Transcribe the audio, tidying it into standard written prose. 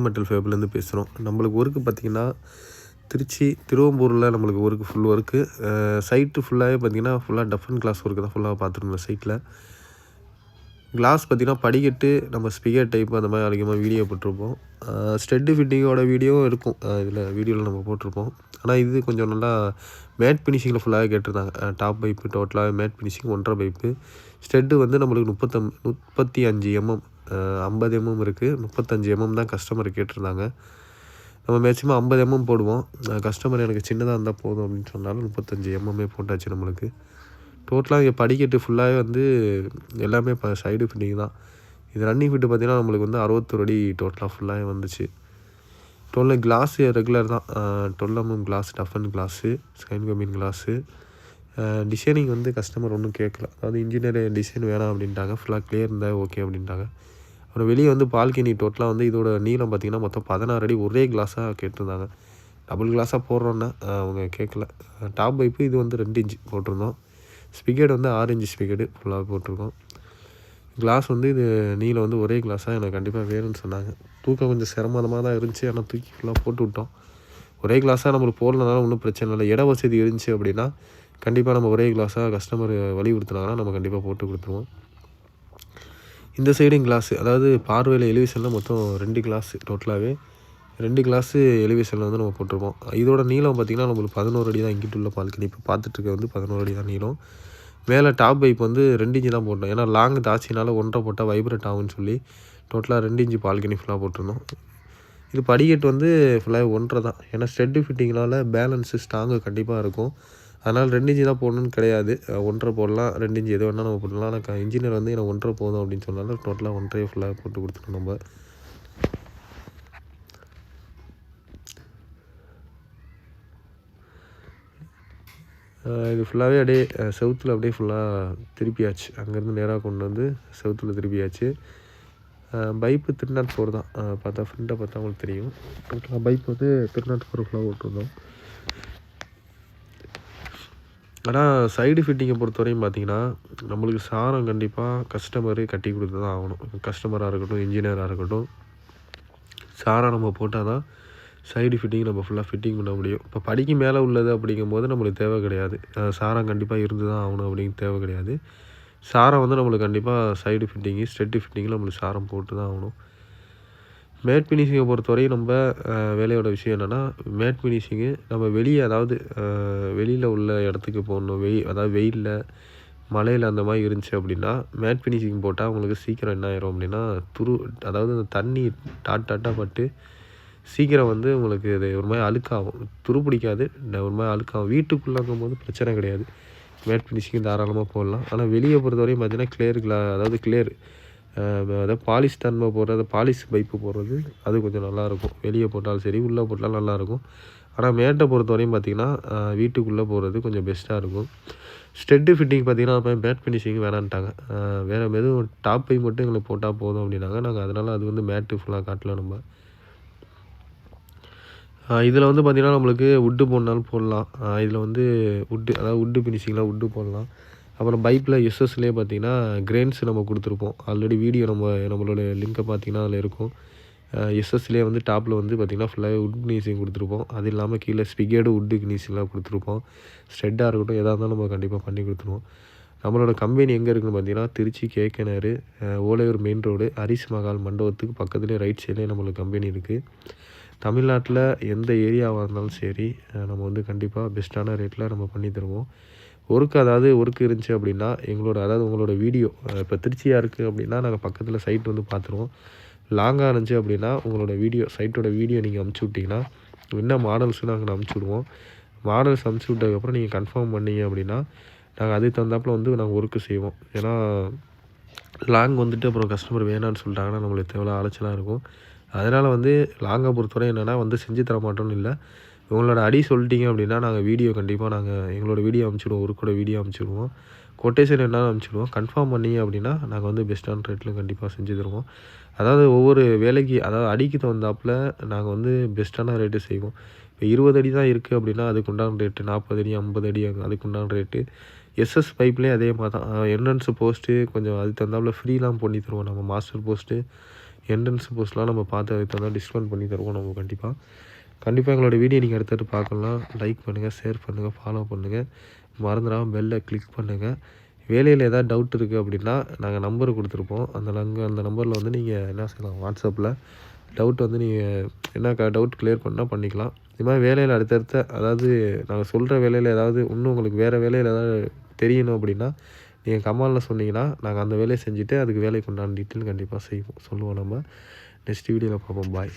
Metal ஃபேப்லேருந்து பேசுகிறோம். நம்மளுக்கு work பார்த்திங்கன்னா திருச்சி திருவம்பூரில் நம்மளுக்கு ஒர்க்கு ஃபுல் ஒர்க்கு. சைட்டு ஃபுல்லாகவே பார்த்திங்கன்னா ஃபுல்லாக டஃபன் கிளாஸ் ஒர்க்கு தான் ஃபுல்லாக பார்த்துருந்தோம். சைட்டில் கிளாஸ் பார்த்திங்கன்னா படிக்கட்டு நம்ம ஸ்பிகர் டைப் அந்த மாதிரி அதிகமாக வீடியோ போட்டிருப்போம். ஸ்டெட்டு ஃபிட்டிங்கோட வீடியோவும் இருக்கும், இதில் வீடியோவில் நம்ம போட்டிருப்போம். ஆனால் இது கொஞ்சம் நல்லா மேட் ஃபினிஷிங்கில் ஃபுல்லாகவே கேட்டிருந்தாங்க. டாப் பைப்பு டோட்டலாக மேட் ஃபினிஷிங் 1.5 பைப்பு. ஸ்டெட்டு வந்து நம்மளுக்கு 35 mm 50 mm இருக்குது. 35 mm தான் கஸ்டமர் கேட்டிருந்தாங்க. நம்ம மேக்ஸிமம் 50 mm போடுவோம். கஸ்டமர் எனக்கு சின்னதாக இருந்தால் போதும் அப்படின்னு சொன்னாலும் 35 mm போட்டாச்சு நம்மளுக்கு. டோட்டலாக இங்கே படிக்கட்டு ஃபுல்லாகவே வந்து எல்லாமே இப்போ சைடு ஃபிட்டிங் தான். இது ரன்னிங் ஃபிட்டு பார்த்திங்கன்னா நம்மளுக்கு வந்து 61 அடி டோட்டலாக ஃபுல்லாகவே வந்துச்சு. டோட்டலாக கிளாஸு ரெகுலர் தான். 12 mm கிளாஸ், டஃபன் கிளாஸு, ஸ்கைன் கம்பின் கிளாஸு. டிசைனிங் வந்து கஸ்டமர் ஒன்றும் கேட்கல. அதாவது இன்ஜினியர் டிசைன் வேணாம் அப்படின்ட்டாங்க. ஃபுல்லாக கிளியர் இருந்தால் ஓகே அப்படின்ட்டாங்க. அப்புறம் வெளியே வந்து பால்கனி டோட்டலாக வந்து இதோட நீளம் பார்த்திங்கன்னா மொத்தம் 16 அடி ஒரே கிளாஸாக கேட்டிருந்தாங்க. டபுள் கிளாஸாக போடுறோன்னா அவங்க கேட்கல. டாப் பைப்பு இது வந்து 2 இன்ச்சு போட்டிருந்தோம். ஸ்பிகேட் வந்து 6 இன்ச்சு ஸ்பிகேடு ஃபுல்லாக போட்டிருக்கோம். கிளாஸ் வந்து இது நீளம் வந்து ஒரே கிளாஸாக எனக்கு கண்டிப்பாக வேணும்னு சொன்னாங்க. தூக்கம் கொஞ்சம் சிரமமாக தான் இருந்துச்சு. ஆனால் தூக்கி ஃபுல்லாக போட்டு விட்டோம். ஒரே கிளாஸாக நம்மளுக்கு போடலனால ஒன்றும் பிரச்சனை இல்லை. இட வசதி இருந்துச்சு அப்படின்னா கண்டிப்பாக நம்ம ஒரே கிளாஸாக கஸ்டமர் வலியுறுத்தினாங்கன்னா நம்ம கண்டிப்பாக போட்டு கொடுத்துருவோம். இந்த சைடும் கிளாஸு, அதாவது பார்வையில் எலிவேஷனில் மொத்தம் 2 கிளாஸு டோட்டலாகவே 2 கிளாஸு எலிவேஷனில் வந்து நம்ம போட்டிருப்போம். இதோட நீளம் பார்த்திங்கன்னா நம்மளுக்கு 11 அடி தான். இங்கிட்டு உள்ள பால்கனி இப்போ பார்த்துட்ருக்க வந்து 11 அடி தான் நீளம். மேலே டாப் பைப் வந்து 2 இன்ச்சு தான் போட்டோம். ஏன்னா லாங் தாச்சினால 1.5 போட்டால் வைப்ரேட் ஆகும்னு சொல்லி டோட்டலாக 2 இன்ச்சு பால்கனி ஃபுல்லாக போட்டிருந்தோம். இது படிக்கட்டு வந்து ஃபுல்லாக 1.5 தான். ஏன்னா ஸ்டெட்டு ஃபிட்டிங்னால பேலன்ஸு ஸ்ட்ராங்கு கண்டிப்பாக இருக்கும். அதனால் 2 இன்ச்சு தான் போடணுன்னு கிடையாது. 1.5 போடலாம், 2 இன்ச்சு எது வேணால் நம்ம போடலாம். ஆனால் இன்ஜினியர் வந்து எனக்கு 1.5 போதும் அப்படின்னு சொன்னாலும் டோட்டலாக 1.5 ஃபுல்லாக போட்டு கொடுத்துட்டோம் நம்ம. இது ஃபுல்லாகவே அப்படியே செவுத்தில் அப்படியே ஃபுல்லாக திருப்பியாச்சு. அங்கேருந்து நேராக கொண்டு வந்து செவுத்தில் திருப்பியாச்சு. பைப்பு 304 தான். பார்த்தா ஃப்ரெண்டை பார்த்தா உங்களுக்கு தெரியும். பைப் வந்து 304 ஃபுல்லாக போட்டிருந்தோம். ஆனால் சைடு ஃபிட்டிங்கை பொறுத்தவரையும் பார்த்திங்கன்னா நம்மளுக்கு சாரம் கண்டிப்பாக கஸ்டமரு கட்டி கொடுத்து தான் ஆகணும். கஸ்டமராக இருக்கட்டும், இன்ஜினியராக இருக்கட்டும், சாரம் நம்ம போட்டால் தான் சைடு ஃபிட்டிங் நம்ம ஃபுல்லாக ஃபிட்டிங் பண்ண முடியும். இப்போ படிக்கு மேலே உள்ளது அப்படிங்கும்போது நம்மளுக்கு தேவை கிடையாது. சாரம் கண்டிப்பாக இருந்து தான் ஆகணும் அப்படிங்க தேவை கிடையாது. சாரம் வந்து நம்மளுக்கு கண்டிப்பாக சைடு ஃபிட்டிங்கு, ஸ்டெட்டு ஃபிட்டிங்கில் நம்மளுக்கு சாரம் போட்டு தான் ஆகணும். மேட் ஃபினிஷிங்கை பொறுத்தவரையும் நம்ம வேலையோட விஷயம் என்னென்னா, மேட் ஃபினிஷிங்கு நம்ம வெளியே, அதாவது வெளியில் உள்ள இடத்துக்கு போடணும். அதாவது வெயிலில், மழையில் அந்த மாதிரி இருந்துச்சு அப்படின்னா மேட் ஃபினிஷிங் போட்டால் உங்களுக்கு சீக்கிரம் என்ன ஆயிரும் அப்படின்னா அதாவது அந்த தண்ணி டாட்டாக பட்டு சீக்கிரம் வந்து உங்களுக்கு இது ஒரு மாதிரி அழுக்காகும். துரு பிடிக்காது, ஒரு மாதிரி அழுக்காகும். வீட்டுக்குள்ளங்கும் போது பிரச்சனை கிடையாது. மேட் ஃபினிஷிங் தாராளமாக போடலாம். ஆனால் வெளியே பொறுத்தவரையும் பார்த்தீங்கன்னா அதாவது கிளியர் அதாவது பாலிஷ் தன்மை போடுறது, பாலிஷ் பைப்பு போடுறது அது கொஞ்சம் நல்லாயிருக்கும். வெளியே போட்டாலும் சரி, உள்ளே போட்டாலும் நல்லாயிருக்கும். ஆனால் மேட்டை பொறுத்தவரையும் பார்த்திங்கன்னா வீட்டுக்குள்ளே போடுறது கொஞ்சம் பெஸ்ட்டாக இருக்கும். ஸ்டெட்டு ஃபிட்டிங் பார்த்திங்கன்னா மேட் ஃபினிஷிங் வேணான்ட்டாங்க. வேறு எதுவும் டாப் பை மட்டும் எங்களுக்கு போட்டால் போதும் அப்படின்னாங்க. நாங்கள் அதனால் அது வந்து மேட்டு ஃபுல்லாக காட்டல நம்ம. இதில் வந்து பார்த்திங்கன்னா நம்மளுக்கு வுட்டு போடனாலும் போடலாம். இதில் வந்து அதாவது வுட்டு ஃபினிஷிங்கில் வுட்டு போடலாம். அப்புறம் பைப்பில் எஸ்எஸ்லேயே பார்த்திங்கன்னா கிரெயின்ஸ் நம்ம கொடுத்துருப்போம். ஆல்ரெடி வீடியோ நம்மளோட லிங்க்கை பார்த்திங்கன்னா அதில் இருக்கும். எஸ்எஸ்லேயே வந்து டாப்பில் வந்து பார்த்திங்கன்னா ஃபுல்லாகவே வுட் ஃபினிஷிங் கொடுத்துருப்போம். அது இல்லாமல் கீழே ஸ்பிகேடு வுட்டு ஃபினிஷிங்லாம் கொடுத்துருப்போம். ஸ்ட்ரெட்டாக இருக்கட்டும், எதாக இருந்தாலும் நம்ம கண்டிப்பாக பண்ணி கொடுத்துருவோம். நம்மளோட கம்பெனி எங்கே இருக்குதுன்னு பார்த்திங்கன்னா திருச்சி கேகேநகர், ஓலையூர் மெயின் ரோடு, ஹரிஸ் மகால் மண்டபத்துக்கு பக்கத்துலேயே ரைட் சைட்லேயே நம்மளுக்கு கம்பெனி இருக்குது. தமிழ்நாட்டில் எந்த ஏரியாவாக இருந்தாலும் சரி, நம்ம வந்து கண்டிப்பாக பெஸ்ட்டான ரேட்டில் நம்ம பண்ணி தருவோம். ஒர்க்கு இருந்துச்சு அப்படின்னா அதாவது உங்களோட வீடியோ இப்போ திருச்சியாக இருக்குது அப்படின்னா நாங்கள் பக்கத்தில் சைட் வந்து பார்த்துருவோம். லாங்காக இருந்துச்சு அப்படின்னா உங்களோட சைட்டோட வீடியோ நீங்கள் அமுச்சு விட்டிங்கன்னா என்ன மாடல்ஸும் நாங்கள் அமுச்சு விடுவோம். மாடல்ஸ் அமுச்சு விட்டதுக்கப்புறம் நீங்கள் கன்ஃபார்ம் பண்ணீங்க அப்படின்னா நாங்கள் அதுக்கு தகுந்தாப்பில் வந்து நாங்கள் ஒர்க்கு செய்வோம். ஏன்னா லாங் வந்துட்டு அப்புறம் கஸ்டமர் வேணான்னு சொல்லிட்டாங்கன்னா நம்மளுக்கு தேவையில்ல அலைச்சலாக இருக்கும். அதனால் வந்து லாங்கை பொறுத்தவரை என்னென்னா வந்து செஞ்சு தர மாட்டோம்னு இல்லை. உங்களோட அடி சொல்லிட்டீங்க அப்படின்னா நாங்கள் வீடியோ கண்டிப்பாக எங்களோட வீடியோ அனுப்பிச்சிடுவோம். ஒர்க்கோட வீடியோ அனுப்பிச்சிடுவோம். கொட்டேஷன் என்னன்னு அனுப்பிச்சிடுவோம். கன்ஃபார்ம் பண்ணி அப்படின்னா நாங்கள் வந்து பெஸ்ட்டான ரேட்டில் கண்டிப்பாக செஞ்சு தருவோம். அதாவது ஒவ்வொரு வேலைக்கு, அதாவது அடிக்கு தகுந்தாப்பில் நாங்கள் வந்து பெஸ்ட்டான ரேட்டு செய்வோம். இப்போ 20 அடி தான் இருக்குது அப்படின்னா அதுக்கு உண்டான ரேட்டு, 40 அடி 50 அடி அதுக்கு உண்டான ரேட்டு. எஸ்எஸ் பைப்லேயே அதே மாதிரி தான். என்ட்ரன்ஸு போஸ்ட்டு கொஞ்சம் அதுக்கு தகுந்தாப்பில் ஃப்ரீலாம் பண்ணி தருவோம். நம்ம மாஸ்டர் போஸ்ட்டு என்ட்ரன்ஸ் போஸ்ட்லாம் நம்ம பார்த்து அதுக்கு தகுந்த டிஸ்கவுண்ட் பண்ணி தருவோம் நம்ம கண்டிப்பாக எங்களோட வீடியோ நீங்கள் அடுத்தடுத்து பார்க்கலாம். லைக் பண்ணுங்கள், ஷேர் பண்ணுங்கள், ஃபாலோ பண்ணுங்கள். மறந்துடாமல் பெல்லை கிளிக் பண்ணுங்கள். வேலையில் ஏதாவது டவுட் இருக்குது அப்படின்னா நாங்கள் நம்பர் கொடுத்துருப்போம். அந்த நம்பரில் வந்து நீங்கள் என்ன செய்யலாம், வாட்ஸ்அப்பில் டவுட் வந்து நீங்கள் என்ன டவுட் கிளியர் பண்ணால் பண்ணிக்கலாம். இது மாதிரி வேலையில் அடுத்தடுத்த அதாவது நாங்கள் சொல்கிற வேலையில் ஏதாவது இன்னும் உங்களுக்கு வேறு வேலையில் ஏதாவது தெரியணும் அப்படின்னா நீங்கள் கமெண்டில் சொன்னீங்கன்னா நாங்கள் அந்த வேலையை செஞ்சுட்டு அதுக்கு வேலைக்கு உண்டான டீட்டெயில் கண்டிப்பாக சொல்லுவோம். நம்ம நெக்ஸ்ட் வீடியோவில் பார்ப்போம். பாய்.